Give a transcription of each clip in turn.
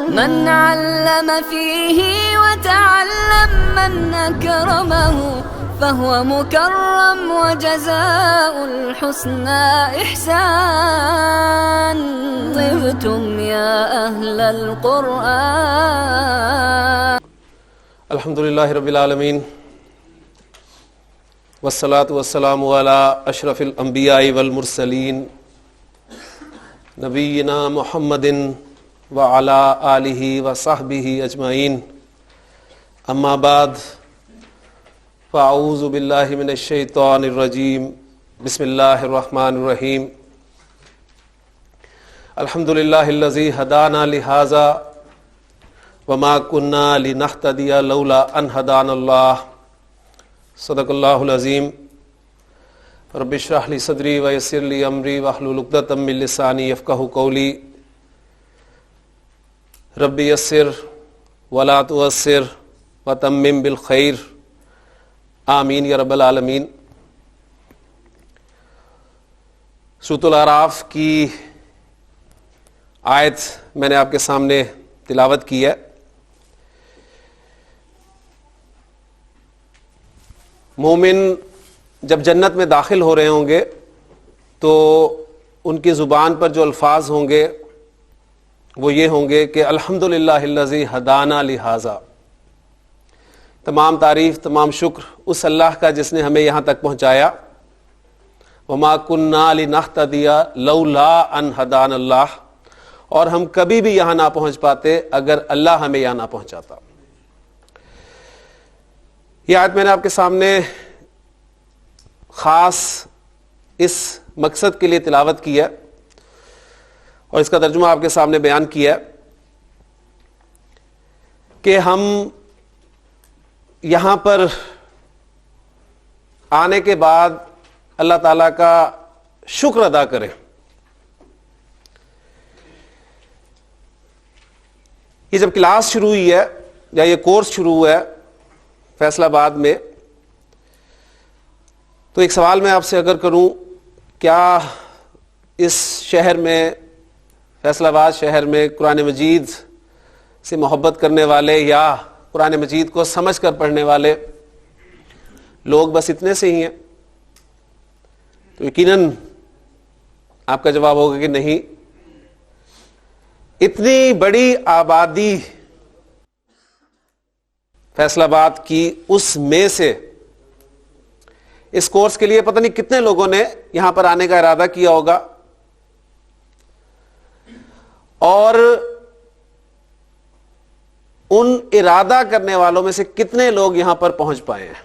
من علم فيه وتعلم من أكرمه فهو مكرم وجزاء الحسنى إحسان. طبتم يا أهل القرآن. الحمد للہ رب العالمین والصلاة والسلام علی اشرف الانبیاء والمرسلین نبینا محمد وعلی آلہ وصحبہ اجمعین. اما بعد فاعوذ باللہ من الشیطان الرجیم. بسم اللہ الرحمن الرحیم. الحمد للہ الذی ہدانا لہذا وما كنا لنهتدي لولا ان هدانا الله. صدق اللہ العظیم. رب اشرح لي صدری ويسر لي امری واحلل عقدۃ من لسانی یفقهوا قولی. رب یسر ولا تعسر وتمم بالخیر. آمین یا رب العالمین. سورۃ الاعراف کی آیت میں نے آپ کے سامنے تلاوت کی ہے. مومن جب جنت میں داخل ہو رہے ہوں گے تو ان کی زبان پر جو الفاظ ہوں گے وہ یہ ہوں گے کہ الحمدللہ الذی ہدانا لہذا. تمام تعریف تمام شکر اس اللہ کا جس نے ہمیں یہاں تک پہنچایا. وما کنا لنہتدی لولا ان ہدانا اللہ. اور ہم کبھی بھی یہاں نہ پہنچ پاتے اگر اللہ ہمیں یہاں نہ پہنچاتا. یہ آیت میں نے آپ کے سامنے خاص اس مقصد کے لیے تلاوت کی ہے اور اس کا ترجمہ آپ کے سامنے بیان کیا ہے کہ ہم یہاں پر آنے کے بعد اللہ تعالیٰ کا شکر ادا کریں. یہ جب کلاس شروع ہوئی ہے یا یہ کورس شروع ہوا ہے فیصل آباد میں تو ایک سوال میں آپ سے اگر کروں کیا اس شہر میں فیصل آباد شہر میں قرآن مجید سے محبت کرنے والے یا قرآن مجید کو سمجھ کر پڑھنے والے لوگ بس اتنے سے ہی ہیں تو یقیناً آپ کا جواب ہوگا کہ نہیں. اتنی بڑی آبادی فیصل آباد کی اس میں سے اس کورس کے لیے پتہ نہیں کتنے لوگوں نے یہاں پر آنے کا ارادہ کیا ہوگا اور ان ارادہ کرنے والوں میں سے کتنے لوگ یہاں پر پہنچ پائے ہیں.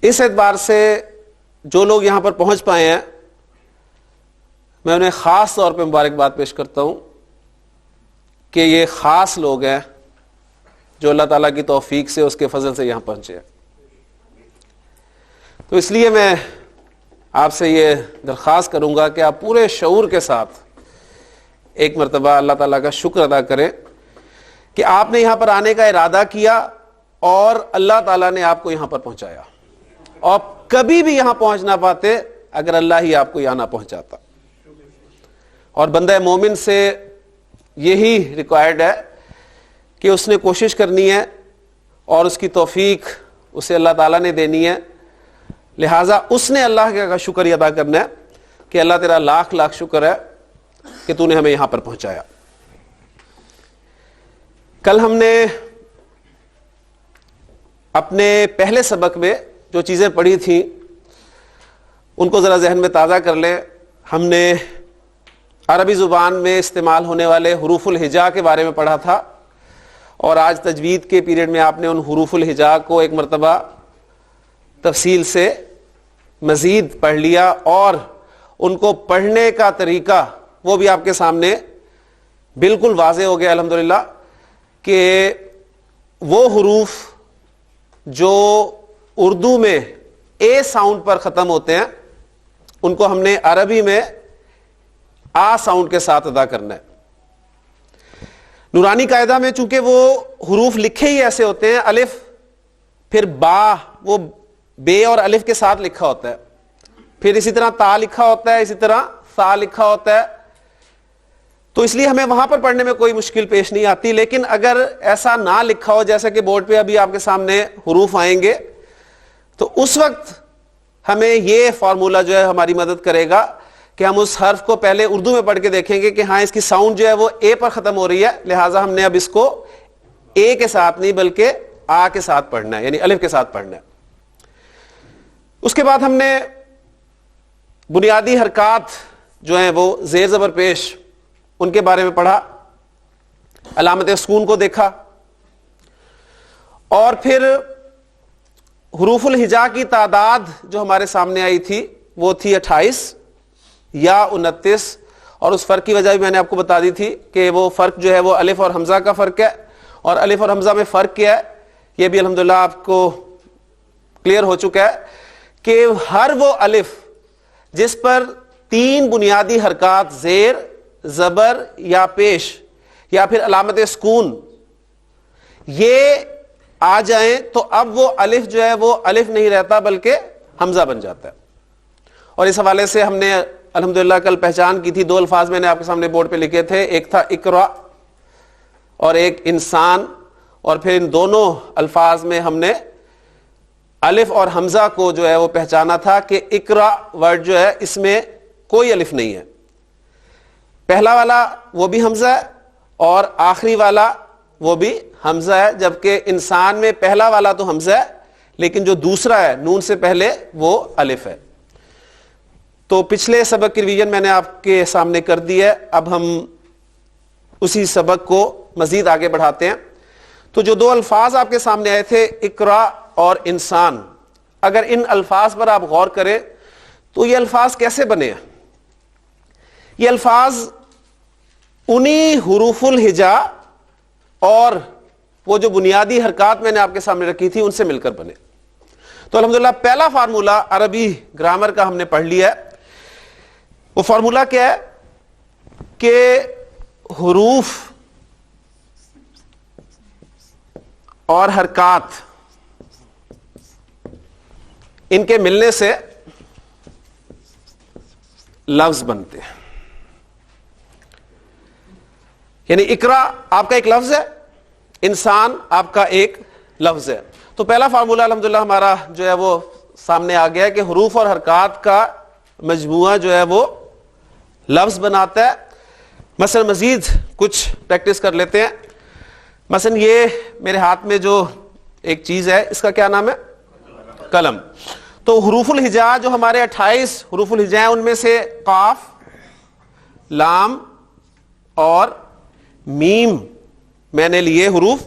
اس اعتبار سے جو لوگ یہاں پر پہنچ پائے ہیں میں انہیں خاص طور پہ مبارکباد پیش کرتا ہوں کہ یہ خاص لوگ ہیں جو اللہ تعالیٰ کی توفیق سے اس کے فضل سے یہاں پہنچے ہیں. تو اس لیے میں آپ سے یہ درخواست کروں گا کہ آپ پورے شعور کے ساتھ ایک مرتبہ اللہ تعالیٰ کا شکر ادا کریں کہ آپ نے یہاں پر آنے کا ارادہ کیا اور اللہ تعالیٰ نے آپ کو یہاں پر پہنچایا. اور کبھی بھی یہاں پہنچ نہ پاتے اگر اللہ ہی آپ کو یہاں نہ پہنچاتا. اور بندہ مومن سے یہی ریکوائرڈ ہے کہ اس نے کوشش کرنی ہے اور اس کی توفیق اسے اللہ تعالیٰ نے دینی ہے. لہٰذا اس نے اللہ کا شکر ادا کرنا ہے کہ اللہ تیرا لاکھ لاکھ شکر ہے کہ تو نے ہمیں یہاں پر پہنچایا. کل ہم نے اپنے پہلے سبق میں جو چیزیں پڑھی تھیں ان کو ذرا ذہن میں تازہ کر لیں. ہم نے عربی زبان میں استعمال ہونے والے حروف الہجا کے بارے میں پڑھا تھا اور آج تجوید کے پیریڈ میں آپ نے ان حروف الہجا کو ایک مرتبہ تفصیل سے مزید پڑھ لیا اور ان کو پڑھنے کا طریقہ وہ بھی آپ کے سامنے بالکل واضح ہو گیا الحمدللہ کہ وہ حروف جو اردو میں اے ساؤنڈ پر ختم ہوتے ہیں ان کو ہم نے عربی میں آ ساؤنڈ کے ساتھ ادا کرنا ہے. نورانی قاعدہ میں چونکہ وہ حروف لکھے ہی ایسے ہوتے ہیں الف پھر با وہ بے اور الف کے ساتھ لکھا ہوتا ہے, پھر اسی طرح تا لکھا ہوتا ہے, اسی طرح سا لکھا ہوتا ہے, تو اس لیے ہمیں وہاں پر پڑھنے میں کوئی مشکل پیش نہیں آتی. لیکن اگر ایسا نہ لکھا ہو, جیسا کہ بورڈ پہ ابھی آپ کے سامنے حروف آئیں گے, تو اس وقت ہمیں یہ فارمولا جو ہے ہماری مدد کرے گا کہ ہم اس حرف کو پہلے اردو میں پڑھ کے دیکھیں گے کہ ہاں اس کی ساؤنڈ جو ہے وہ اے پر ختم ہو رہی ہے, لہٰذا ہم نے اب اس کو اے کے ساتھ نہیں بلکہ آ کے ساتھ پڑھنا ہے, یعنی الف کے ساتھ پڑھنا ہے. اس کے بعد ہم نے بنیادی حرکات جو ہیں وہ زیر زبر پیش, ان کے بارے میں پڑھا, علامت سکون کو دیکھا, اور پھر حروف الہجا کی تعداد جو ہمارے سامنے آئی تھی وہ تھی 28 یا 29, اور اس فرق کی وجہ بھی میں نے آپ کو بتا دی تھی کہ وہ فرق جو ہے وہ الف اور حمزہ کا فرق ہے, اور الف اور حمزہ میں فرق کیا ہے یہ بھی الحمدللہ آپ کو کلیئر ہو چکا ہے کہ ہر وہ الف جس پر 3 بنیادی حرکات زیر, زبر یا پیش یا پھر علامت سکون یہ آ جائیں تو اب وہ الف جو ہے وہ الف نہیں رہتا بلکہ حمزہ بن جاتا ہے. اور اس حوالے سے ہم نے الحمدللہ کل پہچان کی تھی. 2 الفاظ میں نے آپ کے سامنے بورڈ پہ لکھے تھے, ایک تھا اقرا اور ایک انسان, اور پھر ان دونوں الفاظ میں ہم نے الف اور حمزہ کو جو ہے وہ پہچانا تھا کہ اقرا ورڈ جو ہے اس میں کوئی الف نہیں ہے, پہلا والا وہ بھی حمزہ ہے اور آخری والا وہ بھی حمزہ ہے, جبکہ انسان میں پہلا والا تو حمزہ ہے لیکن جو دوسرا ہے نون سے پہلے وہ الف ہے. تو پچھلے سبق کی ریویژن میں نے آپ کے سامنے کر دی ہے, اب ہم اسی سبق کو مزید آگے بڑھاتے ہیں. تو جو 2 الفاظ آپ کے سامنے آئے تھے اقرا اور انسان, اگر ان الفاظ پر آپ غور کریں تو یہ الفاظ کیسے بنے ہیں؟ یہ الفاظ انہی حروف الہجا اور وہ جو بنیادی حرکات میں نے آپ کے سامنے رکھی تھی ان سے مل کر بنے. تو الحمدللہ پہلا فارمولا عربی گرامر کا ہم نے پڑھ لیا ہے. وہ فارمولا کیا ہے کہ حروف اور حرکات ان کے ملنے سے لفظ بنتے ہیں. یعنی اقرا آپ کا ایک لفظ ہے, انسان آپ کا ایک لفظ ہے. تو پہلا فارمولا الحمدللہ ہمارا جو ہے وہ سامنے آ گیا ہے کہ حروف اور حرکات کا مجموعہ جو ہے وہ لفظ بناتا ہے. مثلا مزید کچھ پریکٹس کر لیتے ہیں. مثلا یہ میرے ہاتھ میں جو ایک چیز ہے اس کا کیا نام ہے؟ قلم. تو حروف الہجا جو ہمارے 28 حروف الہجا ہیں ان میں سے قاف, لام اور میم میں نے لیے حروف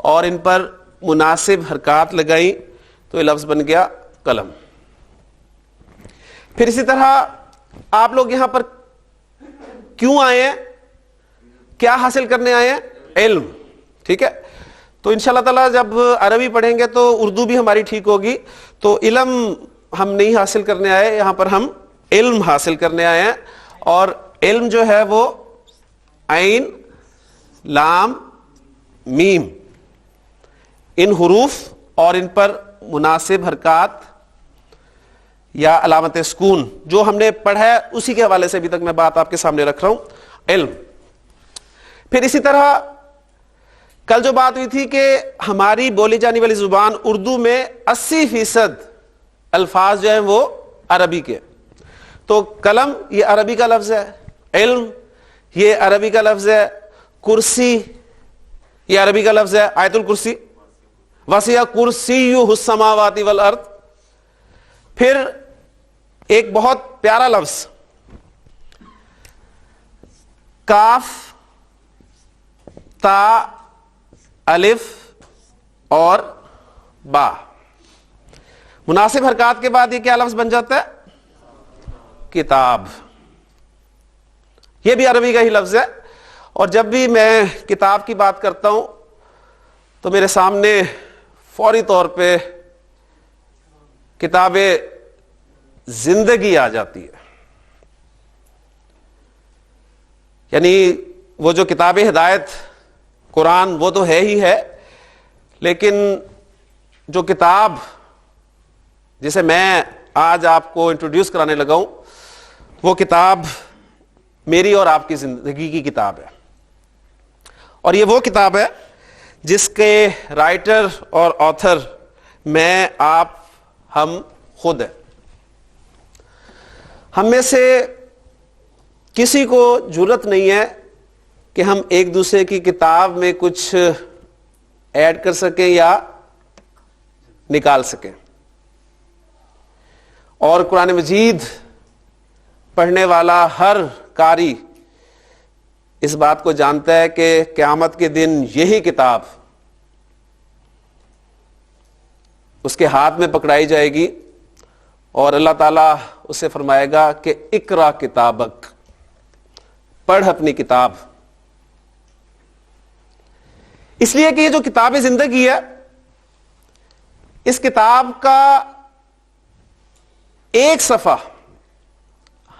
اور ان پر مناسب حرکات لگائیں تو یہ لفظ بن گیا قلم. پھر اسی طرح آپ لوگ یہاں پر کیوں آئے ہیں؟ کیا حاصل کرنے آئے ہیں؟ علم. ٹھیک ہے, تو انشاءاللہ تعالی جب عربی پڑھیں گے تو اردو بھی ہماری ٹھیک ہوگی. تو علم ہم نہیں حاصل کرنے آئے, یہاں پر ہم علم حاصل کرنے آئے ہیں. اور علم جو ہے وہ عین, لام, میم ان حروف اور ان پر مناسب حرکات یا علامت سکون جو ہم نے پڑھا ہے اسی کے حوالے سے ابھی تک میں بات آپ کے سامنے رکھ رہا ہوں, علم. پھر اسی طرح کل جو بات ہوئی تھی کہ ہماری بولی جانے والی زبان اردو میں 80% الفاظ جو ہیں وہ عربی کے. تو قلم یہ عربی کا لفظ ہے, علم یہ عربی کا لفظ ہے, کرسی یہ عربی کا لفظ ہے, آیت الکرسی, وسع کرسیہ السماوات والارض. پھر ایک بہت پیارا لفظ کاف, تا, الف اور با, مناسب حرکات کے بعد یہ کیا لفظ بن جاتا ہے؟ کتاب. یہ بھی عربی کا ہی لفظ ہے. اور جب بھی میں کتاب کی بات کرتا ہوں تو میرے سامنے فوری طور پہ کتاب زندگی آ جاتی ہے. یعنی وہ جو کتاب ہدایت قرآن وہ تو ہے ہی ہے, لیکن جو کتاب جسے میں آج آپ کو انٹروڈیوس کرانے لگا ہوں وہ کتاب میری اور آپ کی زندگی کی کتاب ہے، اور یہ وہ کتاب ہے جس کے رائٹر اور آتھر میں، آپ، ہم خود ہیں۔ ہم میں سے کسی کو جرأت نہیں ہے کہ ہم ایک دوسرے کی کتاب میں کچھ ایڈ کر سکیں یا نکال سکیں، اور قرآن مجید پڑھنے والا ہر قاری اس بات کو جانتا ہے کہ قیامت کے دن یہی کتاب اس کے ہاتھ میں پکڑائی جائے گی، اور اللہ تعالیٰ اسے فرمائے گا کہ اقرا کتابک، پڑھ اپنی کتاب۔ اس لیے کہ یہ جو کتاب زندگی ہے، اس کتاب کا ایک صفحہ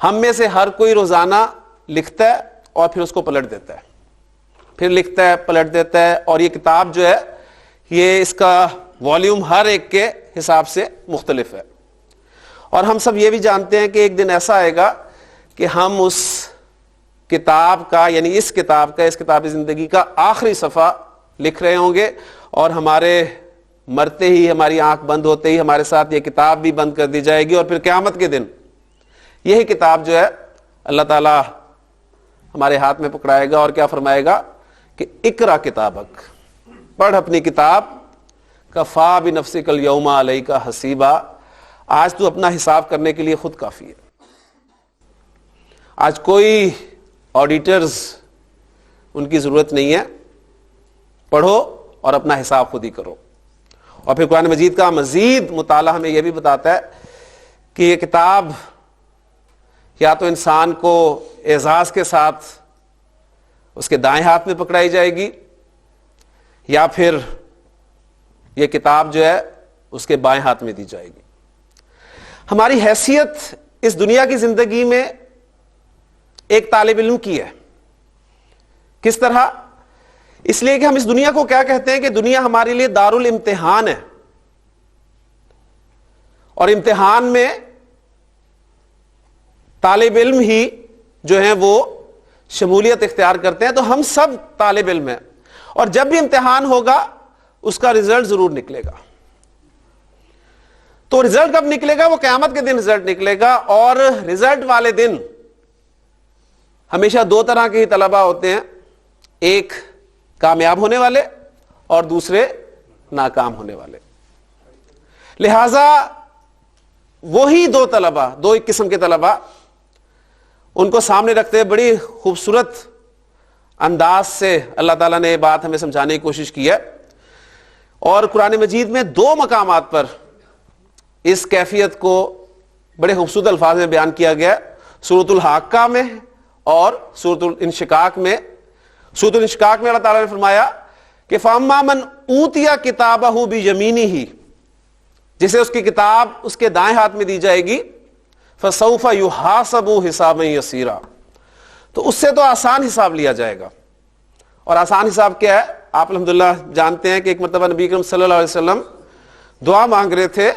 ہم میں سے ہر کوئی روزانہ لکھتا ہے اور پھر اس کو پلٹ دیتا ہے، پھر لکھتا ہے، پلٹ دیتا ہے، اور یہ کتاب جو ہے یہ اس کا والیوم ہر ایک کے حساب سے مختلف ہے۔ اور ہم سب یہ بھی جانتے ہیں کہ ایک دن ایسا آئے گا کہ ہم اس کتاب کا، یعنی اس کتاب زندگی کا آخری صفحہ لکھ رہے ہوں گے، اور ہمارے مرتے ہی، ہماری آنکھ بند ہوتے ہی ہمارے ساتھ یہ کتاب بھی بند کر دی جائے گی، اور پھر قیامت کے دن یہی کتاب جو ہے اللہ تعالیٰ ہمارے ہاتھ میں پکڑائے گا اور کیا فرمائے گا کہ اقرا کتابک، پڑھ اپنی کتاب، کفا بنفسک الیوم علیک حسیبا، آج تو اپنا حساب کرنے کے لیے خود کافی ہے۔ آج کوئی آڈیٹرز ان کی ضرورت نہیں ہے، پڑھو اور اپنا حساب خود ہی کرو۔ اور پھر قرآن مجید کا مزید مطالعہ ہمیں یہ بھی بتاتا ہے کہ یہ کتاب یا تو انسان کو اعزاز کے ساتھ اس کے دائیں ہاتھ میں پکڑائی جائے گی، یا پھر یہ کتاب جو ہے اس کے بائیں ہاتھ میں دی جائے گی۔ ہماری حیثیت اس دنیا کی زندگی میں ایک طالب علم کی ہے۔ کس طرح؟ اس لیے کہ ہم اس دنیا کو کیا کہتے ہیں کہ دنیا ہمارے لیے دارالامتحان ہے، اور امتحان میں طالب علم ہی جو ہیں وہ شمولیت اختیار کرتے ہیں۔ تو ہم سب طالب علم ہیں، اور جب بھی امتحان ہوگا اس کا رزلٹ ضرور نکلے گا۔ تو رزلٹ کب نکلے گا؟ وہ قیامت کے دن رزلٹ نکلے گا، اور رزلٹ والے دن ہمیشہ دو طرح کے ہی طلبہ ہوتے ہیں، ایک کامیاب ہونے والے اور دوسرے ناکام ہونے والے۔ لہذا وہی دو طلبہ، دو ایک قسم کے طلبہ، ان کو سامنے رکھتے ہوئے بڑی خوبصورت انداز سے اللہ تعالیٰ نے یہ بات ہمیں سمجھانے کی کوشش کی ہے، اور قرآن مجید میں دو مقامات پر اس کیفیت کو بڑے خوبصورت الفاظ میں بیان کیا گیا، سورۃ الحاقہ میں اور سورۃ الانشقاق میں۔ سورۃ الانشقاق میں اللہ تعالیٰ نے فرمایا کہ فَأَمَّا مَنْ أُوتِيَ كِتَابَهُ بِيَمِينِهِ، جسے اس کی کتاب اس کے دائیں ہاتھ میں دی جائے گی، فَسَوْفَ يُحَاسَبُ حِسَابًا يَسِيرًا، تو اس سے تو آسان حساب لیا جائے گا۔ اور آسان حساب کیا ہے؟ آپ الحمدللہ جانتے ہیں کہ ایک مرتبہ نبی کریم صلی اللہ علیہ وسلم دعا مانگ رہے تھے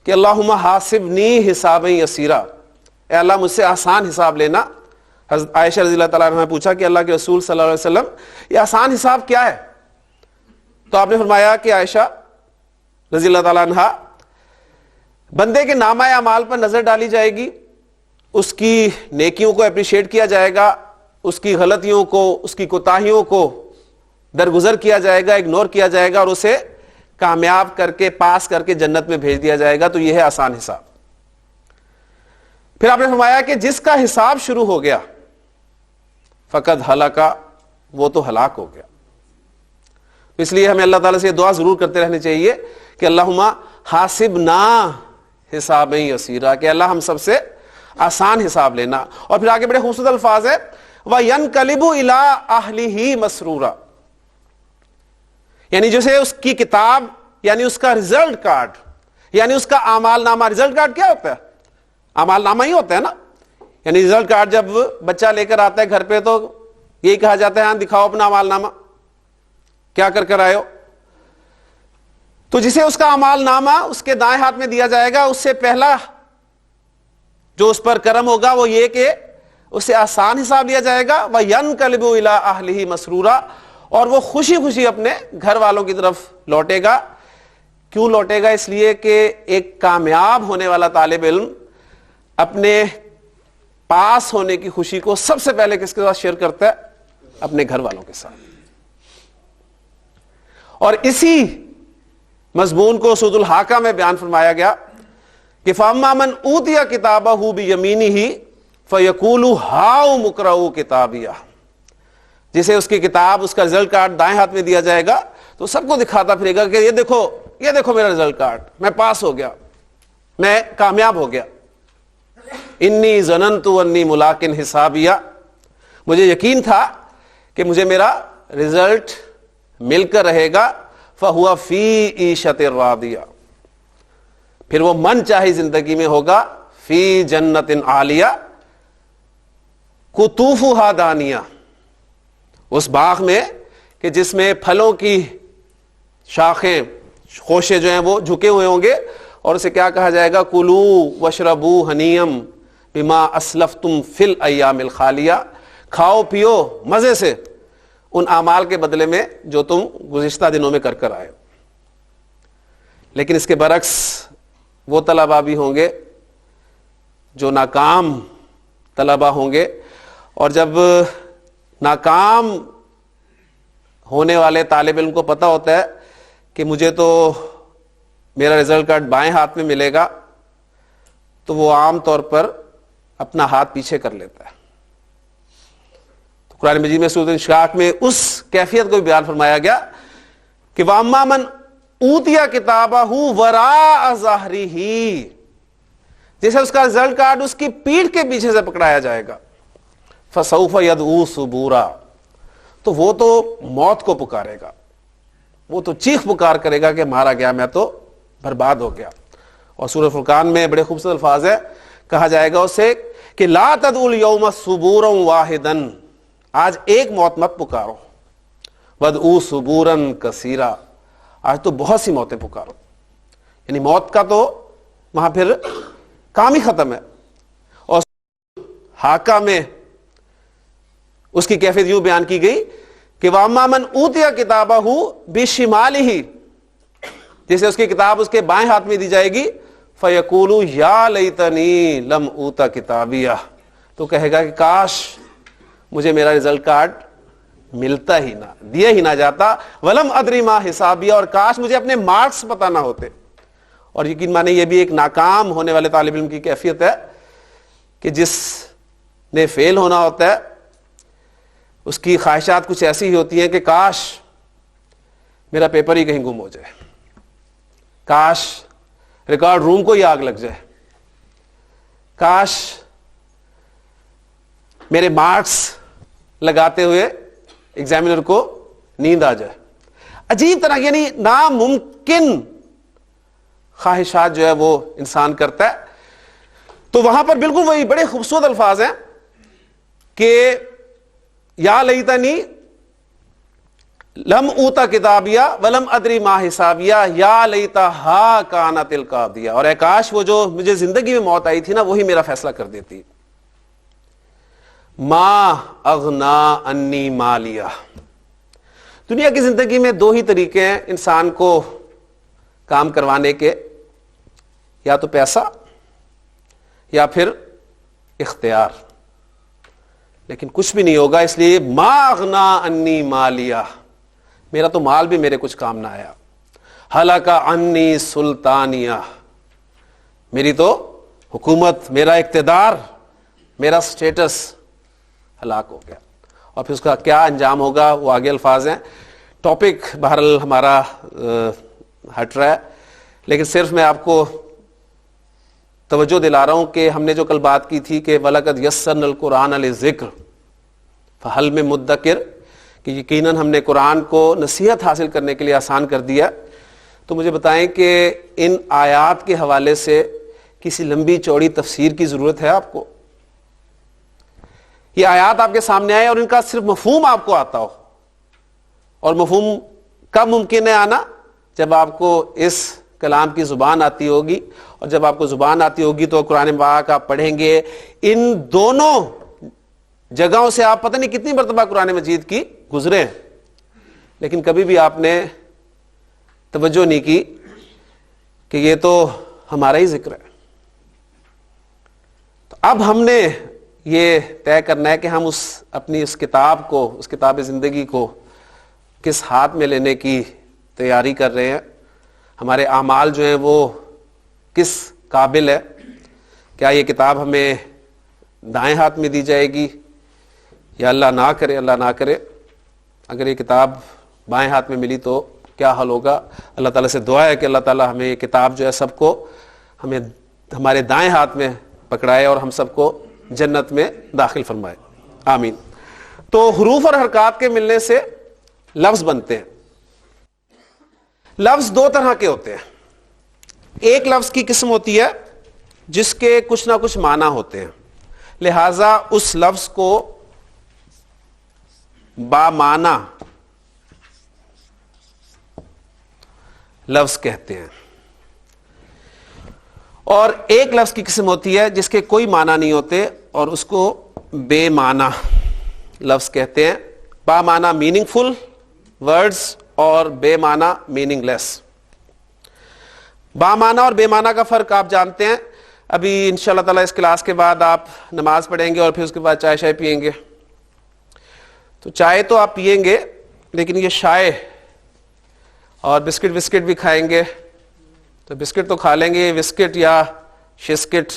کہ اللہم حاسبنی حسابا یسیرا، اے اللہ مجھ سے آسان حساب لینا۔ حضرت عائشہ رضی اللہ تعالیٰ عنہ نے پوچھا کہ اللہ کے رسول صلی اللہ علیہ وسلم یہ آسان حساب کیا ہے؟ تو آپ نے فرمایا کہ عائشہ رضی اللہ تعالیٰ عنہ، بندے کے نامہ اعمال پر نظر ڈالی جائے گی، اس کی نیکیوں کو اپریشیٹ کیا جائے گا، اس کی غلطیوں کو، اس کی کوتاہیوں کو درگزر کیا جائے گا، اگنور کیا جائے گا، اور اسے کامیاب کر کے، پاس کر کے جنت میں بھیج دیا جائے گا۔ تو یہ ہے آسان حساب۔ پھر آپ نے فرمایا کہ جس کا حساب شروع ہو گیا فقد ہلاکا، وہ تو ہلاک ہو گیا۔ اس لیے ہمیں اللہ تعالیٰ سے یہ دعا ضرور کرتے رہنے چاہیے کہ اللہم حاسبنا حسابا یسیرا، کہ اللہ ہم سب سے آسان حساب لینا۔ اور پھر آگے بڑے خوبصورت الفاظ ہے وَيَنْقَلِبُ إِلَىٰ أَهْلِهِ مَسْرُورًا، یعنی جسے اس کی کتاب، یعنی اس کا رزلٹ کارڈ، یعنی اس کا اعمال نامہ۔ رزلٹ کارڈ کیا ہوتا ہے؟ اعمال نامہ ہی ہوتا ہے نا۔ یعنی رزلٹ کارڈ جب بچہ لے کر آتا ہے گھر پہ تو یہی کہا جاتا ہے ہاں دکھاؤ اپنا اعمال نامہ، کیا کر کر آئے ہو۔ تو جسے اس کا اعمال نامہ اس کے دائیں ہاتھ میں دیا جائے گا، اس سے پہلا جو اس پر کرم ہوگا وہ یہ کہ اسے آسان حساب لیا جائے گا. وَيَنْقَلِبُ إِلَىٰ أَهْلِهِ مَسْرُورًا, اور وہ خوشی خوشی اپنے گھر والوں کی طرف لوٹے گا. کیوں لوٹے گا؟ اس لیے کہ ایک کامیاب ہونے والا طالب علم اپنے پاس ہونے کی خوشی کو سب سے پہلے کس کے ساتھ شیئر کرتا ہے؟ اپنے گھر والوں کے ساتھ. اور اسی مضمون کو سورۃ الحاقہ میں بیان فرمایا گیا کہ فَأَمَّا مَنْ أُوتِيَ كِتَابَهُ بِيَمِينِهِ فَيَقُولُ هَاؤُمُ اقْرَءُوا کتابیہ. جسے اس کی کتاب، اس کا رزلٹ کارڈ دائیں ہاتھ میں دیا جائے گا تو سب کو دکھاتا پھرے گا کہ یہ دیکھو میرا رزلٹ کارڈ، میں پاس ہو گیا، میں کامیاب ہو گیا. انی ظننت انی ملاق حسابیہ، مجھے یقین تھا کہ مجھے میرا رزلٹ مل کر رہے گا. فَهُوَ فِي عِيشَةٍ رَاضِيَةٍ، پھر وہ من چاہی زندگی میں ہوگا. فی جنت عالیہ قطوفها دانیہ، اس باغ میں کہ جس میں پھلوں کی شاخیں، خوشے جو ہیں وہ جھکے ہوئے ہوں گے، اور اسے کیا کہا جائے گا؟ کلوا واشربوا ہنیئم بما اسلفتم فی الایام الخالیہ، کھاؤ پیو مزے سے ان اعمال کے بدلے میں جو تم گزشتہ دنوں میں کر آئے. لیکن اس کے برعکس وہ طلباء بھی ہوں گے جو ناکام طلباء ہوں گے، اور جب ناکام ہونے والے طالب علم کو پتہ ہوتا ہے کہ مجھے تو میرا رزلٹ کارڈ بائیں ہاتھ میں ملے گا، تو وہ عام طور پر اپنا ہاتھ پیچھے کر لیتا ہے. تو قرآن مجید میں سورۃ انشقاق میں اس کیفیت کو بھی بیان فرمایا گیا کہ وَأَمَّا مَنْ أُوتِيَ كِتَابَهُ وَرَاءَ ظَهْرِهِ، جیسے اس کا رزلٹ کارڈ اس کی پیٹھ کے پیچھے سے پکڑایا جائے گا. فَسَوْفَ يَدْعُو ثُبُورًا، تو وہ تو موت کو پکارے گا، وہ تو چیخ پکار کرے گا کہ مارا گیا، میں تو برباد ہو گیا. اور سورہ فرقان میں بڑے خوبصورت الفاظ ہے، کہا جائے گا اسے کہ لا تدعوا اليوم ثبورا واحدا، آج ایک موت مت پکارو، وادعوا ثبورا کثیرا، آج تو بہت سی موتیں پکارو. یعنی موت کا تو وہاں پھر کام ہی ختم ہے. اور حاقہ میں اس کی کیفیت یوں بیان کی گئی کہ وَأَمَّا مَنْ أُوتِيَ كِتَابَهُ بِشِمَالِهِ، جیسے اس کی کتاب اس کے بائیں ہاتھ میں دی جائے گی. فَيَقُولُ يَا لَيْتَنِي لَمْ أُوتَ كِتَابِيَهْ، تو کہے گا کہ کاش مجھے میرا رزلٹ کارڈ ملتا ہی نہ، دیا ہی نہ جاتا. وَلَمْ أَدْرِ مَا حِسَابِيَهْ، اور کاش مجھے اپنے مارکس پتہ نہ ہوتے. اور یقین مانے یہ بھی ایک ناکام ہونے والے طالب علم کی کیفیت ہے کہ جس نے فیل ہونا ہوتا ہے اس کی خواہشات کچھ ایسی ہی ہوتی ہیں کہ کاش میرا پیپر ہی کہیں گم ہو جائے، کاش ریکارڈ روم کو ہی آگ لگ جائے، کاش میرے مارکس لگاتے ہوئے ایگزامینر کو نیند آ جائے. عجیب طرح یعنی ناممکن خواہشات جو ہے وہ انسان کرتا ہے. تو وہاں پر بالکل وہی بڑے خوبصورت الفاظ ہیں کہ یا لیتنی لم اوتا کتابیہ ولم ادری ما حسابیہ یا لیتہا کانت القاضیہ، اور اے کاش وہ جو مجھے زندگی میں موت آئی تھی نا وہی میرا فیصلہ کر دیتی. ما اغنا انی مالیہ، دنیا کی زندگی میں دو ہی طریقے ہیں انسان کو کام کروانے کے، یا تو پیسہ یا پھر اختیار، لیکن کچھ بھی نہیں ہوگا. اس لیے ما اغنا انی مالیہ، میرا تو مال بھی میرے کچھ کام نہ آیا. ہلاک انی سلطانیہ، میری تو حکومت، میرا اقتدار، میرا سٹیٹس ہلاک ہو گیا. اور پھر اس کا کیا انجام ہوگا وہ آگے الفاظ ہیں. ٹاپک بہرحال ہمارا ہٹ رہا ہے، لیکن صرف میں آپ کو توجہ دلا رہا ہوں کہ ہم نے جو کل بات کی تھی کہ وَلَقَدْ يَسَّرْنَا الْقُرْآنَ لِلذِّكْرِ فَهَلْ مِن مُدَّكِرٍ، کہ یقیناً ہم نے قرآن کو نصیحت حاصل کرنے کے لیے آسان کر دیا. تو مجھے بتائیں کہ ان آیات کے حوالے سے کسی لمبی چوڑی تفسیر کی ضرورت ہے آپ کو؟ یہ آیات آپ کے سامنے آئے اور ان کا صرف مفہوم آپ کو آتا ہو، اور مفہوم کب ممکن ہے آنا؟ جب آپ کو اس کلام کی زبان آتی ہوگی، اور جب آپ کو زبان آتی ہوگی تو قرآن پاک آپ پڑھیں گے. ان دونوں جگہوں سے آپ پتہ نہیں کتنی مرتبہ قرآن مجید کی گزرے ہیں، لیکن کبھی بھی آپ نے توجہ نہیں کی کہ یہ تو ہمارا ہی ذکر ہے. تو اب ہم نے یہ طے کرنا ہے کہ ہم اپنی اس کتاب کو، اس کتاب زندگی کو کس ہاتھ میں لینے کی تیاری کر رہے ہیں. ہمارے اعمال جو ہیں وہ کس قابل ہے. کیا یہ کتاب ہمیں دائیں ہاتھ میں دی جائے گی، یا اللہ نہ کرے، اللہ نہ کرے اگر یہ کتاب بائیں ہاتھ میں ملی تو کیا حال ہوگا. اللہ تعالیٰ سے دعا ہے کہ اللہ تعالیٰ ہمیں یہ کتاب جو ہے سب کو ہمیں ہمارے دائیں ہاتھ میں پکڑائے اور ہم سب کو جنت میں داخل فرمائے، آمین. تو حروف اور حرکات کے ملنے سے لفظ بنتے ہیں. لفظ دو طرح کے ہوتے ہیں. ایک لفظ کی قسم ہوتی ہے جس کے کچھ نہ کچھ معنی ہوتے ہیں، لہذا اس لفظ کو بامعنی لفظ کہتے ہیں. اور ایک لفظ کی قسم ہوتی ہے جس کے کوئی معنی نہیں ہوتے اور اس کو بے معنی لفظ کہتے ہیں. بامعنی میننگ فل ورڈز اور بے معنی میننگ لیس. بامعنی اور بے معنی کا فرق آپ جانتے ہیں. ابھی انشاءاللہ تعالی اس کلاس کے بعد آپ نماز پڑھیں گے اور پھر اس کے بعد چائے شائے پیئیں گے. تو چائے تو آپ پیئیں گے لیکن یہ شائے اور بسکٹ وسکٹ بھی کھائیں گے. تو بسکٹ تو کھا لیں گے، بسکٹ یا شسکٹ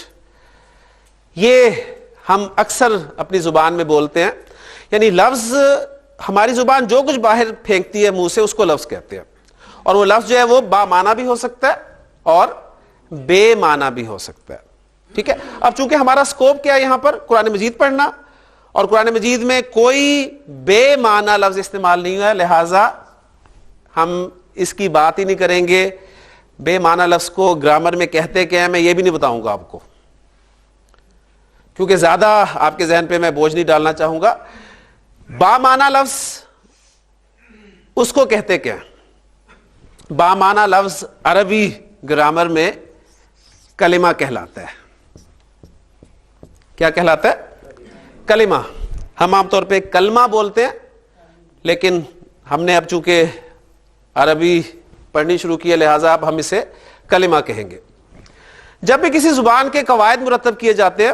یہ ہم اکثر اپنی زبان میں بولتے ہیں. یعنی لفظ ہماری زبان جو کچھ باہر پھینکتی ہے منہ سے اس کو لفظ کہتے ہیں. اور وہ لفظ جو ہے وہ بامعنی بھی ہو سکتا ہے اور بے معنی بھی ہو سکتا ہے. ٹھیک ہے. اب چونکہ ہمارا سکوپ کیا ہے یہاں پر قرآن مجید پڑھنا، اور قرآن مجید میں کوئی بے معنی لفظ استعمال نہیں ہوا ہے، لہذا ہم اس کی بات ہی نہیں کریں گے. بے معنی لفظ کو گرامر میں کہتے کیا ہے میں یہ بھی نہیں بتاؤں گا آپ کو، کیونکہ زیادہ آپ کے ذہن پہ میں بوجھ نہیں ڈالنا چاہوں گا. بامعنی لفظ اس کو کہتے کیا ہے؟ بامعنی لفظ عربی گرامر میں کلمہ کہلاتا ہے. کیا کہلاتا ہے؟ کلمہ. ہم عام طور پہ کلمہ بولتے ہیں، لیکن ہم نے اب چونکہ عربی پڑھنی شروع کی ہے لہٰذا اب ہم اسے کلمہ کہیں گے. جب بھی کسی زبان کے قواعد مرتب کیے جاتے ہیں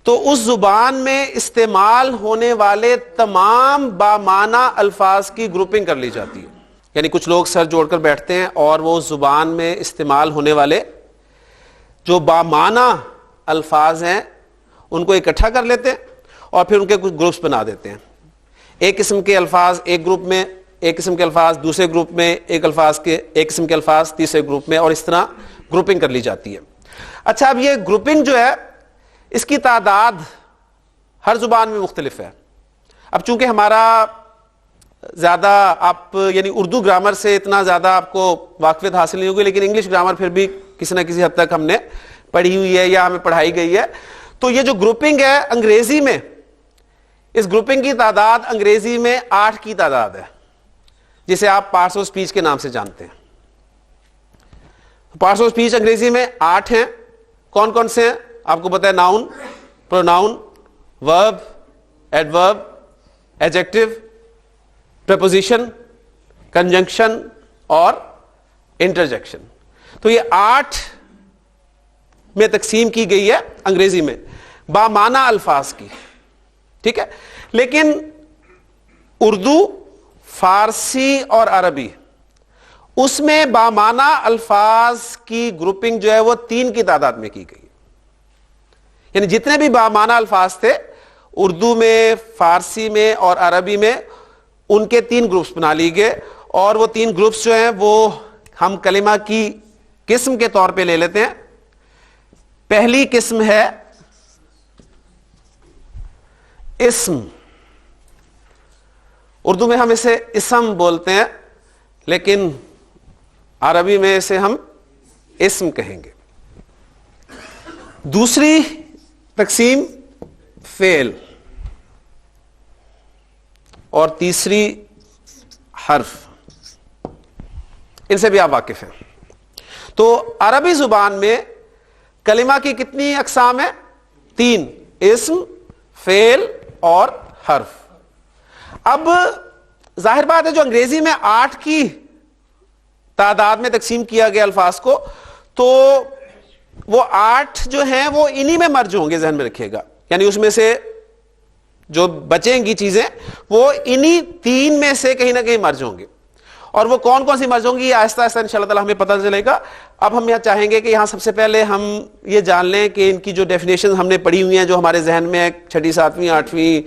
تو اس زبان میں استعمال ہونے والے تمام بامعنی الفاظ کی گروپنگ کر لی جاتی ہے. یعنی کچھ لوگ سر جوڑ کر بیٹھتے ہیں اور وہ زبان میں استعمال ہونے والے جو بامعنی الفاظ ہیں ان کو اکٹھا کر لیتے ہیں اور پھر ان کے کچھ گروپس بنا دیتے ہیں. ایک قسم کے الفاظ ایک گروپ میں، ایک قسم کے الفاظ دوسرے گروپ میں، ایک قسم کے الفاظ تیسرے گروپ میں، اور اس طرح گروپنگ کر لی جاتی ہے. اچھا، اب یہ گروپنگ جو ہے اس کی تعداد ہر زبان میں مختلف ہے. اب چونکہ ہمارا زیادہ آپ یعنی اردو گرامر سے اتنا زیادہ آپ کو واقفیت حاصل نہیں ہوگی، لیکن انگلش گرامر پھر بھی کسی نہ کسی حد تک ہم نے پڑھی ہوئی ہے یا ہمیں پڑھائی گئی ہے. تو یہ جو گروپنگ ہے انگریزی میں، اس گروپنگ کی تعداد انگریزی میں 8 کی تعداد ہے، جسے آپ پارٹس آف اسپیچ کے نام سے جانتے ہیں. پارٹس آف اسپیچ انگریزی میں 8 ہیں. کون کون سے ہیں آپ کو پتا ہے؟ ناؤن، پروناؤن، ورب، ایڈورب، ایڈجیکٹو، پریپوزیشن، کنجنکشن اور انٹرجیکشن. تو یہ 8 میں تقسیم کی گئی ہے انگریزی میں بامعنی الفاظ کی. ٹھیک ہے. لیکن اردو، فارسی اور عربی اس میں بامعنی الفاظ کی گروپنگ جو ہے وہ 3 کی تعداد میں کی گئی. یعنی جتنے بھی بامعنی الفاظ تھے اردو میں، فارسی میں اور عربی میں، ان کے 3 گروپس بنا لیے گئے. اور وہ 3 گروپس جو ہیں وہ ہم کلمہ کی قسم کے طور پہ لے لیتے ہیں. پہلی قسم ہے اسم. اردو میں ہم اسے اسم بولتے ہیں، لیکن عربی میں اسے ہم اسم کہیں گے. دوسری تقسیم فعل، اور تیسری حرف. ان سے بھی آپ واقف ہیں. تو عربی زبان میں کلمہ کی کتنی اقسام ہیں؟ 3: اسم، فعل اور حرف. اب ظاہر بات ہے جو انگریزی میں 8 کی تعداد میں تقسیم کیا گیا الفاظ کو, تو وہ 8 جو ہیں وہ انہی میں مرج ہوں گے, ذہن میں رکھیے گا. یعنی اس میں سے جو بچیں گی چیزیں وہ انہی 3 میں سے کہیں نہ کہیں مرج ہوں گے. اور وہ کون کون سی مرج ہوں گی, یہ آہستہ آہستہ انشاءاللہ تعالی ہمیں پتہ چلے گا. اب ہم یہاں چاہیں گے کہ یہاں سب سے پہلے ہم یہ جان لیں کہ ان کی جو ڈیفینیشن ہم نے پڑھی ہوئی ہیں, جو ہمارے ذہن میں 6ٹھی 7ویں 8ویں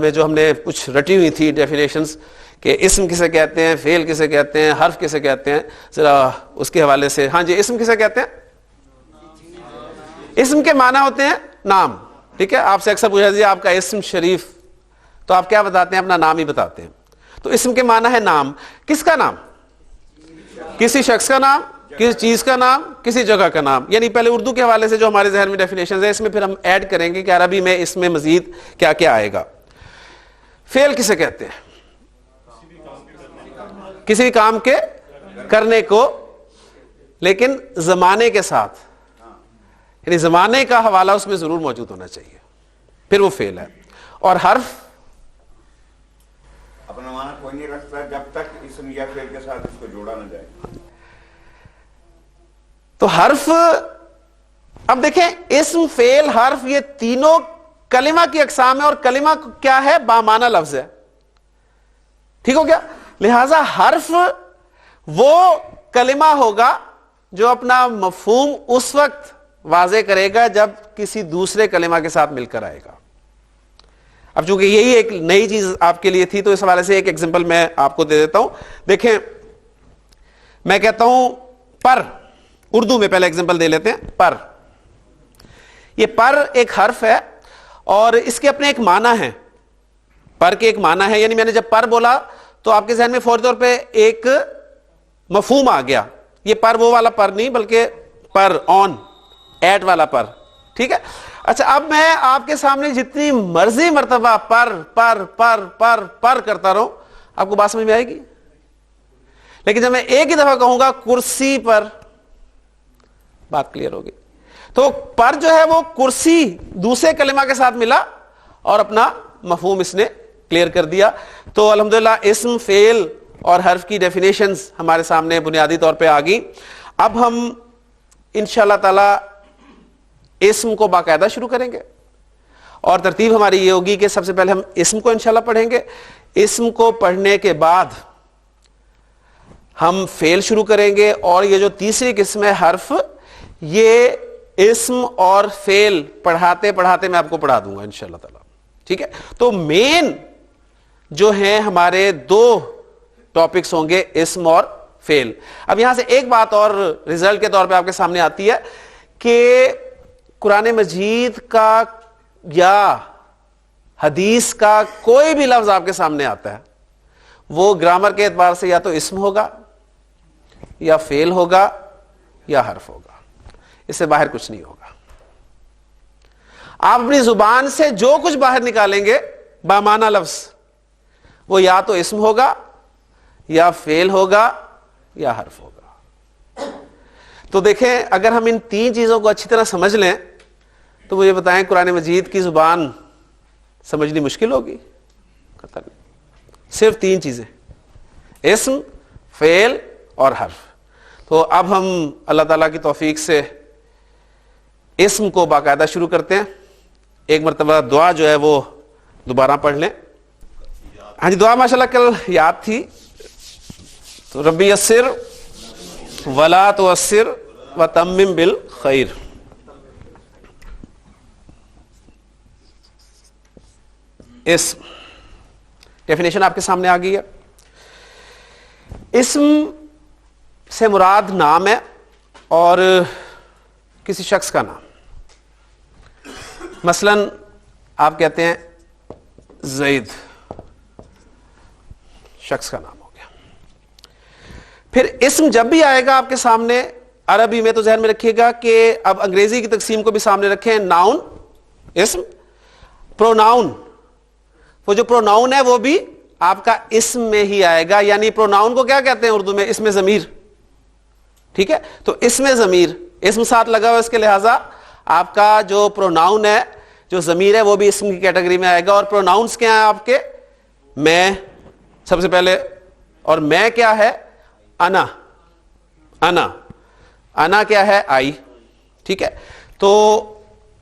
میں جو ہم نے کچھ رٹی ہوئی تھی ڈیفینیشنز, کہ اسم کسے کہتے ہیں, فعل کسے کہتے ہیں, حرف کسے کہتے ہیں, ذرا اس کے حوالے سے. ہاں جی, اسم کسے کہتے ہیں؟ اسم کے معنی ہوتے ہیں نام. ٹھیک ہے, آپ سے اکثر پوچھا جائے آپ کا اسم شریف, تو آپ کیا بتاتے ہیں؟ اپنا نام ہی بتاتے ہیں. تو اسم کے معنی ہے نام. کس کا نام؟ کسی شخص کا نام, کسی چیز کا نام, کسی جگہ کا نام. یعنی پہلے اردو کے حوالے سے جو ہمارے ذہن میں ڈیفینیشنز ہیں, اس میں پھر ہم ایڈ کریں گے کہ عربی میں اس میں مزید کیا کیا آئے گا. فعل کسے کہتے ہیں؟ کسی بھی کام کے کرنے کو, لیکن زمانے کے ساتھ, یعنی زمانے کا حوالہ اس میں ضرور موجود ہونا چاہیے, پھر وہ فعل ہے. اور حرف اپنا معنی کوئی نہیں رکھتا جب تک اسم یا فعل کے ساتھ اس کو جوڑا نہ جائے. تو حرف, اب دیکھیں اسم فعل حرف یہ تینوں کلمہ کی اقسام ہے, اور کلمہ کیا ہے؟ بامعنی لفظ ہے. ٹھیک ہو گیا؟ لہذا حرف وہ کلمہ ہوگا جو اپنا مفہوم اس وقت واضح کرے گا جب کسی دوسرے کلمہ کے ساتھ مل کر آئے گا. اب چونکہ یہی ایک نئی چیز آپ کے لیے تھی, تو اس حوالے سے ایک ایگزامپل میں آپ کو دے دیتا ہوں. دیکھیں, میں کہتا ہوں پر, اردو میں پہلے ایگزامپل دے لیتے ہیں. پر, یہ پر ایک حرف ہے اور اس کے اپنے ایک معنی ہے. پر کے ایک معنی ہے, یعنی میں نے جب پر بولا تو آپ کے ذہن میں فوری طور پہ ایک مفہوم آ گیا. یہ پر وہ والا پر نہیں, بلکہ پر آن ایٹ والا پر. ٹھیک ہے, اچھا اب میں آپ کے سامنے جتنی مرضی مرتبہ پر پر پر پر پر کرتا رہوں, آپ کو بات سمجھ میں آئے گی. لیکن جب میں ایک ہی دفعہ کہوں گا کرسی پر, بات کلیئر ہوگی. تو پر جو ہے وہ کرسی دوسرے کلمہ کے ساتھ ملا اور اپنا مفہوم اس نے کلیئر کر دیا. تو الحمدللہ اسم, فعل اور حرف کی ڈیفینیشنز ہمارے سامنے بنیادی طور پہ آ گئی. اب ہم انشاءاللہ تعالی اسم کو باقاعدہ شروع کریں گے, اور ترتیب ہماری یہ ہوگی کہ سب سے پہلے ہم اسم کو انشاءاللہ پڑھیں گے. اسم کو پڑھنے کے بعد ہم فعل شروع کریں گے, اور یہ جو تیسری قسم ہے حرف, یہ اسم اور فعل پڑھاتے پڑھاتے میں آپ کو پڑھا دوں گا انشاءاللہ تعالی. ٹھیک ہے, تو مین جو ہیں ہمارے 2 ٹاپکس ہوں گے, اسم اور فعل. اب یہاں سے ایک بات اور ریزلٹ کے طور پہ آپ کے سامنے آتی ہے کہ قرآن مجید کا یا حدیث کا کوئی بھی لفظ آپ کے سامنے آتا ہے, وہ گرامر کے اعتبار سے یا تو اسم ہوگا یا فعل ہوگا یا حرف ہوگا, اس سے باہر کچھ نہیں ہوگا. آپ اپنی زبان سے جو کچھ باہر نکالیں گے بامعنی لفظ, وہ یا تو اسم ہوگا یا فعل ہوگا یا حرف ہوگا. تو دیکھیں, اگر ہم ان 3 چیزوں کو اچھی طرح سمجھ لیں تو مجھے بتائیں قرآن مجید کی زبان سمجھنی مشکل ہوگی؟ قطعاً نہیں. صرف 3 چیزیں, اسم, فعل اور حرف. تو اب ہم اللہ تعالیٰ کی توفیق سے اسم کو باقاعدہ شروع کرتے ہیں. ایک مرتبہ دعا جو ہے وہ دوبارہ پڑھ لیں. ہاں جی, دعا ماشاءاللہ کل یاد تھی. تو ربی یسر ولا تعسر وتمم بالخیر. اسم ڈیفینیشن آپ کے سامنے آ گئی ہے. اسم سے مراد نام ہے, اور کسی شخص کا نام. مثلا آپ کہتے ہیں زید, شخص کا نام ہو گیا. پھر اسم جب بھی آئے گا آپ کے سامنے عربی میں, تو ذہن میں رکھیے گا کہ اب انگریزی کی تقسیم کو بھی سامنے رکھیں. ناؤن اسم, پروناؤن, وہ جو پروناؤن ہے وہ بھی آپ کا اسم میں ہی آئے گا. یعنی پروناؤن کو کیا کہتے ہیں اردو میں؟ اسم ضمیر. ٹھیک ہے, تو اسم ضمیر, اسم ساتھ لگا ہوا, اس کے لہذا آپ کا جو پروناؤن ہے جو ضمیر ہے وہ بھی اسم کی کیٹیگری میں آئے گا. اور پروناؤنس کیا ہیں آپ کے؟ میں سب سے پہلے, اور میں کیا ہے؟ انا. انا, انا کیا ہے؟ آئی. ٹھیک ہے, تو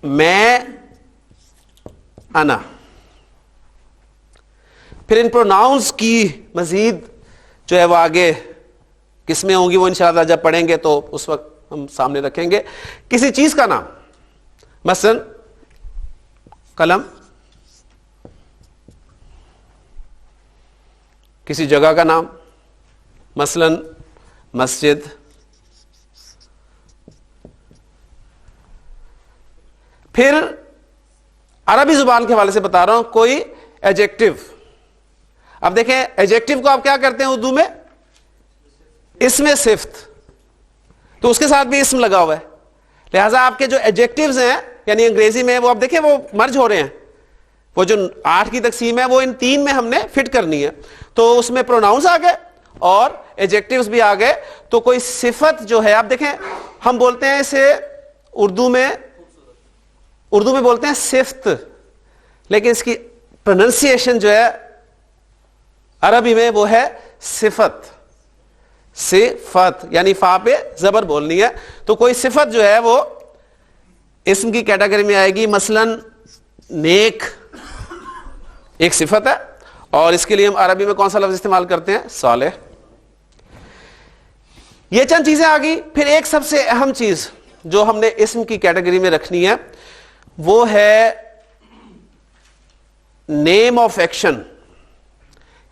میں انا. پھر ان پروناؤنس کی مزید جو ہے وہ آگے قسمیں ہوں گی, وہ انشاءاللہ جب پڑھیں گے تو اس وقت ہم سامنے رکھیں گے. کسی چیز کا نام, مثلا قلم, کسی جگہ کا نام مثلا مسجد, پھر عربی زبان کے حوالے سے بتا رہا ہوں کوئی ایڈجیکٹو. اب دیکھیں ایڈجیکٹو کو آپ کیا کرتے ہیں اردو میں؟ اسم صفت, تو اس کے ساتھ بھی اسم لگا ہوا ہے. لہذا آپ کے جو ایڈجیکٹوز ہیں یعنی انگریزی میں وہ آپ دیکھیں وہ مرج ہو رہے ہیں, وہ جو 8 کی تقسیم ہے وہ ان 3 میں ہم نے فٹ کرنی ہے. تو اس میں پروناؤنس آ گئے اور ایڈجیکٹوز بھی آ گئے. تو کوئی صفت جو ہے, آپ دیکھیں ہم بولتے ہیں اسے اردو میں بولتے ہیں صفت, لیکن اس کی پروننسیشن جو ہے عربی میں وہ ہے صفت. صفت یعنی فا پہ زبر بولنی ہے. تو کوئی صفت جو ہے وہ اسم کی کیٹیگری میں آئے گی. مثلا نیک ایک صفت ہے, اور اس کے لیے ہم عربی میں کون سا لفظ استعمال کرتے ہیں؟ صالح. یہ چند چیزیں آ گئی. پھر ایک سب سے اہم چیز جو ہم نے اسم کی کیٹیگری میں رکھنی ہے وہ ہے نیم آف ایکشن,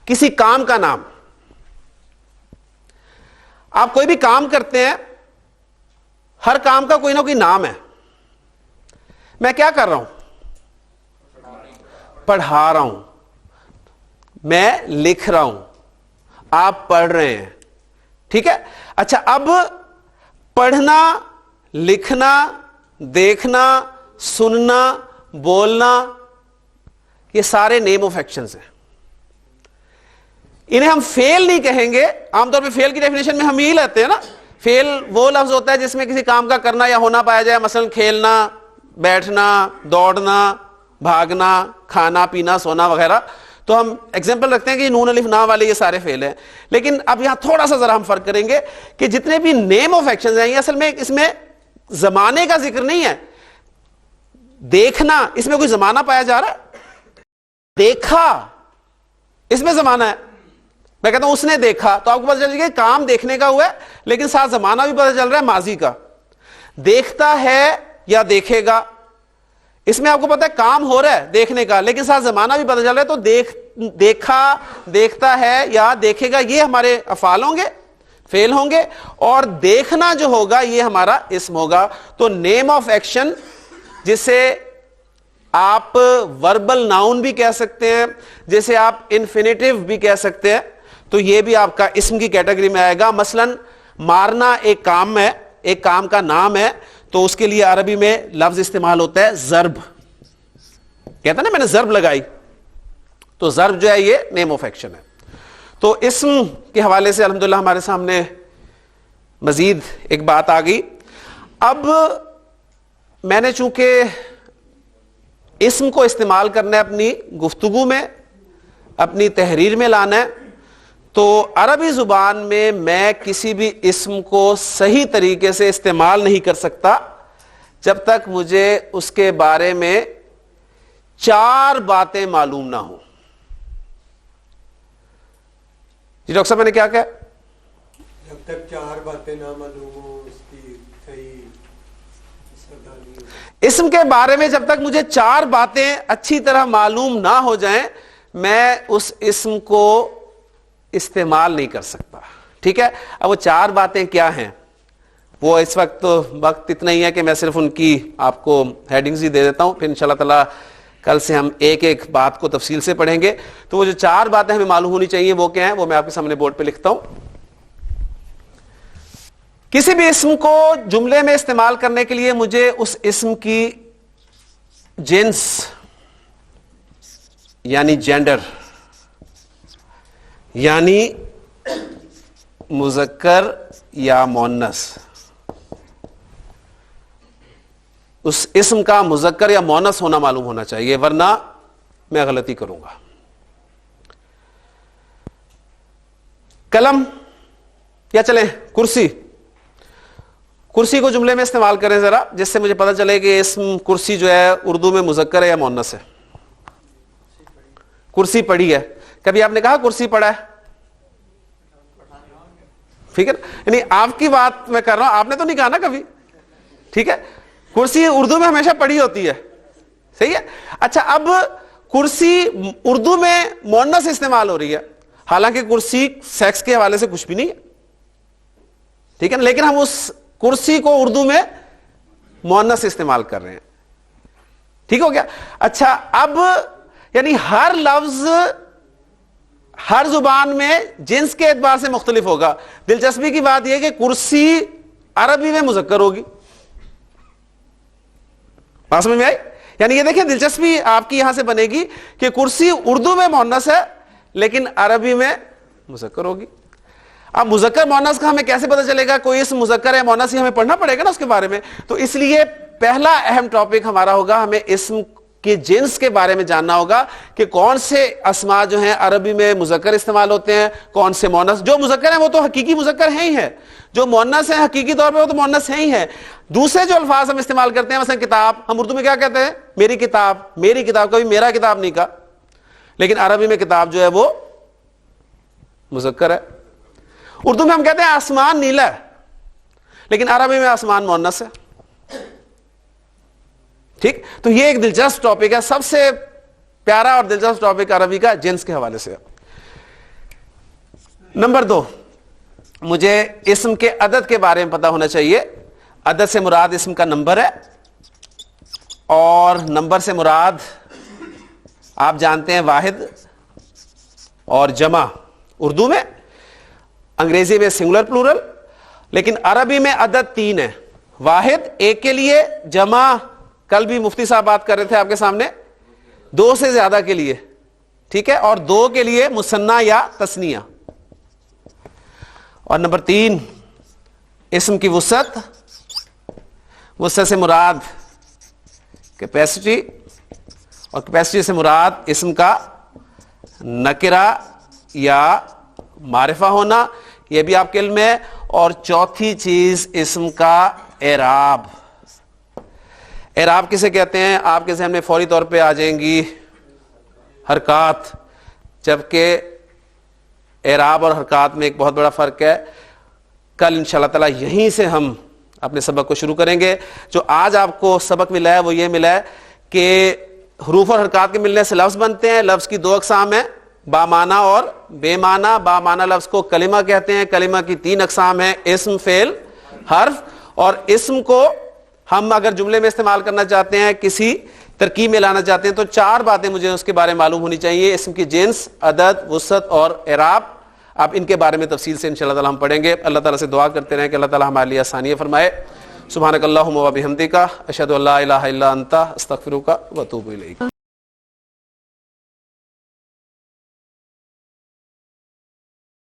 کسی کام کا نام. آپ کوئی بھی کام کرتے ہیں, ہر کام کا کوئی نہ کوئی نام ہے. میں کیا کر رہا ہوں؟ پڑھا رہا ہوں. میں لکھ رہا ہوں, آپ پڑھ رہے ہیں. ٹھیک ہے, اچھا اب پڑھنا, لکھنا, دیکھنا, سننا, بولنا, یہ سارے نیم آف ایکشنز ہیں. انہیں ہم فیل نہیں کہیں گے. عام طور پہ فیل کی ڈیفینیشن میں ہم یہی لیتے ہیں نا, فیل وہ لفظ ہوتا ہے جس میں کسی کام کا کرنا یا ہونا پایا جائے. مثلا کھیلنا, بیٹھنا, دوڑنا, بھاگنا, کھانا پینا, سونا وغیرہ. تو ہم ایگزامپل رکھتے ہیں کہ نون الف نا والے یہ سارے فیل ہیں. لیکن اب یہاں تھوڑا سا ذرا ہم فرق کریں گے کہ جتنے بھی نیم آف ایکشنز ہیں یہ اصل میں اس میں زمانے کا ذکر نہیں ہے. دیکھنا, اس میں کوئی زمانہ پایا جا رہا ہے؟ دیکھا, اس میں زمانہ ہے. میں کہتا ہوں اس نے دیکھا, تو آپ کو پتہ چل جائے گا کام دیکھنے کا ہوا ہے, لیکن ساتھ زمانہ بھی پتہ چل رہا ہے ماضی کا. دیکھتا ہے یا دیکھے گا, اس میں آپ کو پتہ ہے کام ہو رہا ہے دیکھنے کا, لیکن ساتھ زمانہ بھی پتہ چل رہا ہے. تو دیکھا, دیکھتا ہے یا دیکھے گا, یہ ہمارے افعال ہوں گے, فعل ہوں گے. اور دیکھنا جو ہوگا یہ ہمارا اسم ہوگا. تو نیم آف ایکشن جسے آپ وربل ناؤن بھی کہہ سکتے ہیں, جسے آپ انفینیٹیو بھی کہہ سکتے ہیں, تو یہ بھی آپ کا اسم کی کیٹیگری میں آئے گا. مثلا مارنا ایک کام ہے, ایک کام کا نام ہے, تو اس کے لیے عربی میں لفظ استعمال ہوتا ہے ضرب. کہتا نا میں نے ضرب لگائی, تو ضرب جو ہے یہ نیم آف ایکشن ہے. تو اسم کے حوالے سے الحمدللہ ہمارے سامنے مزید ایک بات آ گئی. اب میں نے چونکہ اسم کو استعمال کرنا ہے اپنی گفتگو میں, اپنی تحریر میں لانا ہے, تو عربی زبان میں کسی بھی اسم کو صحیح طریقے سے استعمال نہیں کر سکتا جب تک مجھے اس کے بارے میں 4 باتیں معلوم نہ ہوں. جی ڈاکٹر صاحب میں نے کیا کہا؟ جب تک 4 باتیں نہ معلوم ہوں اس کی صحیح اسم کے بارے میں جب تک مجھے 4 باتیں اچھی طرح معلوم نہ ہو جائیں میں اس اسم کو استعمال نہیں کر سکتا. ٹھیک ہے, اب وہ 4 باتیں کیا ہیں وہ اس وقت تو وقت اتنا ہی ہے کہ میں صرف ان کی آپ کو ہیڈنگز ہی دے دیتا ہوں. پھر انشاءاللہ تعالی کل سے ہم ایک ایک بات کو تفصیل سے پڑھیں گے. تو وہ جو 4 باتیں ہمیں معلوم ہونی چاہیے وہ کیا ہیں, وہ میں آپ کے سامنے بورڈ پہ لکھتا ہوں. کسی بھی اسم کو جملے میں استعمال کرنے کے لیے مجھے اس اسم کی جنس یعنی جینڈر یعنی مذکر یا مؤنث اس اسم کا مذکر یا مؤنث ہونا معلوم ہونا چاہیے، ورنہ میں غلطی کروں گا. قلم یا چلیں کرسی، کرسی کو جملے میں استعمال کریں ذرا، جس سے مجھے پتہ چلے کہ اسم کرسی جو ہے اردو میں مذکر ہے یا مؤنث ہے. کرسی پڑھی ہے، کبھی آپ نے کہا کرسی پڑھا ہے؟ ٹھیک ہے، یعنی آپ کی بات میں کر رہا ہوں، آپ نے تو نہیں کہا نا کبھی. ٹھیک ہے، کرسی اردو میں ہمیشہ پڑھی ہوتی ہے، صحیح ہے. اچھا، اب کرسی اردو میں مؤنث استعمال ہو رہی ہے، حالانکہ کرسی سیکس کے حوالے سے کچھ بھی نہیں ہے، ٹھیک ہے نا، لیکن ہم اس کرسی کو اردو میں مؤنث استعمال کر رہے ہیں. ٹھیک ہو گیا. اچھا، اب یعنی ہر لفظ ہر زبان میں جنس کے اعتبار سے مختلف ہوگا. دلچسپی کی بات یہ کہ کرسی عربی میں مذکر ہوگی. بات سمجھ میں آئی؟ یعنی یہ دیکھیں دلچسپی آپ کی یہاں سے بنے گی کہ کرسی اردو میں مؤنث ہے لیکن عربی میں مذکر ہوگی. اب مذکر مؤنث کا ہمیں کیسے پتہ چلے گا؟ کوئی اسم مذکر ہے مؤنث ہی ہمیں پڑھنا پڑے گا نا اس کے بارے میں. تو اس لیے پہلا اہم ٹاپک ہمارا ہوگا، ہمیں اسم کے جنس کے بارے میں جاننا ہوگا کہ کون سے اسماء جو ہیں عربی میں مذکر استعمال ہوتے ہیں، کون سے مؤنث. جو مذکر ہیں وہ تو حقیقی مذکر ہیں ہی ہیں، جو مؤنث ہیں حقیقی طور پہ وہ تو مؤنث ہیں ہی ہیں. دوسرے جو الفاظ ہم استعمال کرتے ہیں، مثلا کتاب، ہم اردو میں کیا کہتے ہیں؟ میری کتاب. میری کتاب، کبھی میرا کتاب نہیں کہا، لیکن عربی میں کتاب جو ہے وہ مذکر ہے. اردو میں ہم کہتے ہیں آسمان نیلا ہے، لیکن عربی میں آسمان مؤنث ہے. ٹھیک، تو یہ ایک دلچسپ ٹاپک ہے، سب سے پیارا اور دلچسپ ٹاپک عربی کا جنس کے حوالے سے. نمبر 2، مجھے اسم کے عدد کے بارے میں پتا ہونا چاہیے. عدد سے مراد اسم کا نمبر ہے، اور نمبر سے مراد آپ جانتے ہیں واحد اور جمع. اردو میں، انگریزی میں سنگولر پلورل، لیکن عربی میں عدد 3 ہے. واحد ایک کے لیے، جمع کل بھی مفتی صاحب بات کر رہے تھے آپ کے سامنے 2 سے زیادہ کے لیے، ٹھیک ہے، اور 2 کے لیے مثنیٰ یا تثنیہ. اور نمبر 3 اسم کی وسعت. وسعت سے مراد کیپیسٹی، اور کیپیسٹی سے مراد اسم کا نکرہ یا معرفہ ہونا، یہ بھی آپ کے علم میں. اور چوتھی چیز اسم کا اعراب. اعراب کسے کہتے ہیں؟ آپ کے ذہن میں فوری طور پہ آ جائیں گی حرکات، جبکہ اعراب اور حرکات میں ایک بہت بڑا فرق ہے. کل انشاءاللہ تعالی یہیں سے ہم اپنے سبق کو شروع کریں گے. جو آج آپ کو سبق ملا ہے وہ یہ ملا ہے کہ حروف اور حرکات کے ملنے سے لفظ بنتے ہیں. لفظ کی 2 اقسام ہیں، بامعنی اور بے معنی. بامعنی لفظ کو کلمہ کہتے ہیں. کلمہ کی 3 اقسام ہیں، اسم، فعل، حرف. اور اسم کو ہم اگر جملے میں استعمال کرنا چاہتے ہیں، کسی ترکیب میں لانا چاہتے ہیں، تو 4 باتیں مجھے اس کے بارے میں معلوم ہونی چاہیے: اسم کی جنس، عدد، وسعت اور اعراب. اب ان کے بارے میں تفصیل سے انشاءاللہ تعالی ہم پڑھیں گے. اللہ تعالیٰ سے دعا کرتے رہیں کہ اللہ تعالیٰ ہمارے لیے آسانیاں فرمائے. سبحانک اللہم و بحمدک، اشہد ان لا الہ الا انت، استغفرک و اتوب الیک.